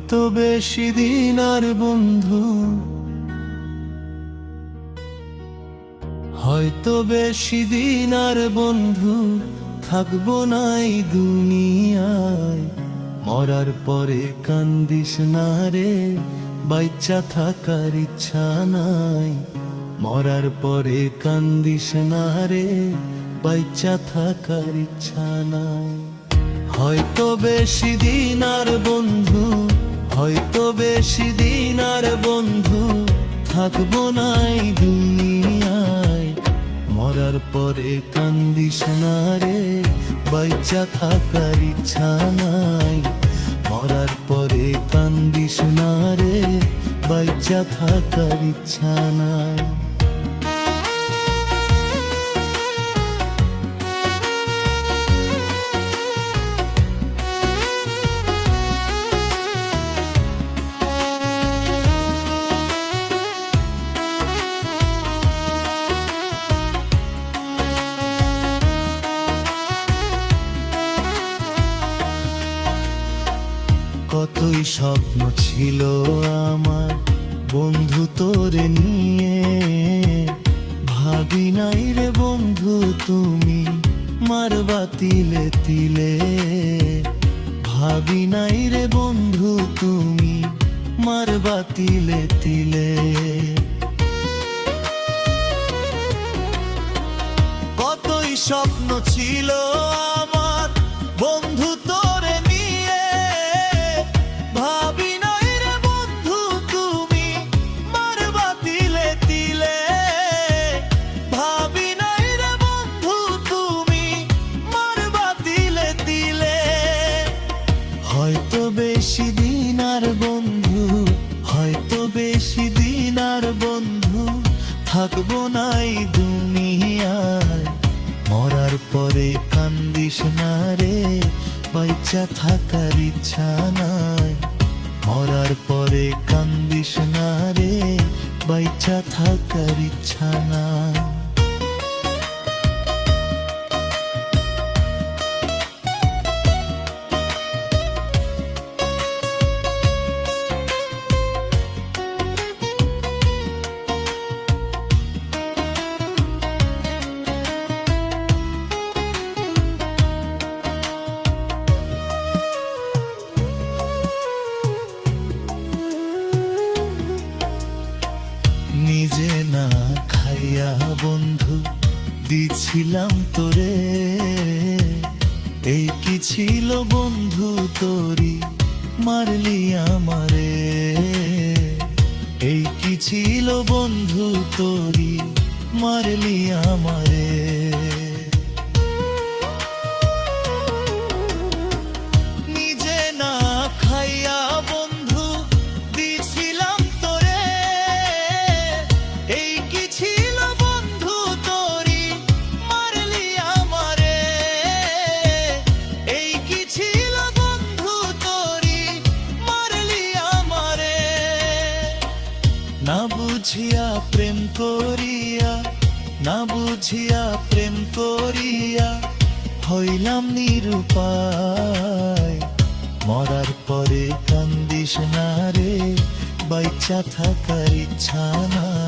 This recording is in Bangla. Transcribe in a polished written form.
হয়তো বেশি দিন আর বন্ধু, হয়তো বেশি দিন আর বন্ধু থাকবো না এই দুনিয়ায়। মরার পরে কান্দিস না রে, বাইচ্চা থাকার ইচ্ছা নাই। মরার পরে কান্দিস না রে, বাইচ্চা থাকার ইচ্ছা নাই। হয়তো বেশি দিন আর বন্ধু, হয়তো বেশি দিন আর বন্ধু থাকবো না এই দুনিয়ায়। মরার পরে কান্দিস না রে, বাইচ্চা থাকার ইচ্ছা নাই। মরার পরে কান্দিস না রে, বাইচ্চা থাকার ইচ্ছা নাই। কতই স্বপ্ন ছিল আমার বন্ধু তোরে নিয়ে, ভাবি নাই রে বন্ধু তুমি মারবা তিলে তিলে। ভাবি নাই রে বন্ধু তুমি মারবা তিলে তিলে। কতই স্বপ্ন ছিল আমার বন্ধু তোরে নিয়ে, ভাবি নাই রে বন্ধু তুমি মারবা তিলে তিলে। ভাবি নাই রে বন্ধু তুমি মারবা তিলে তিলে। হয়তো বেশি দিন আর বন্ধু, হয়তো বেশি দিন আর বন্ধু থাকবো না এই দুনিয়ায়। মরার পরে কান্দিস না রে, বাইচ্চা থাকার ইচ্ছা নাই। মরার পরে কান্দিস না রে, বাইচ্চা থাকার ইচ্ছা নাই। নিজে না খাইয়া বন্ধু দিছিলাম তোরে, এই কি ছিল বন্ধু তোরি মারলি আমারে। এই কি ছিল বন্ধু তোরি মারলি আমারে। নিজে না খাইয়া বন্ধু দিছিলাম তোরে, এই কি ছিল বন্ধু তোরি মারলি আমারে। এই কি ছিল বন্ধু তোরি মারলি আমারে। না বুঝিয়া প্রেম করিয়া, না বুঝিয়া প্রেম করিয়া হইলাম নিরুপায়। মরার পরে কান্দিস না রে, বাইচ্চা থাকার ইচ্ছা নাই।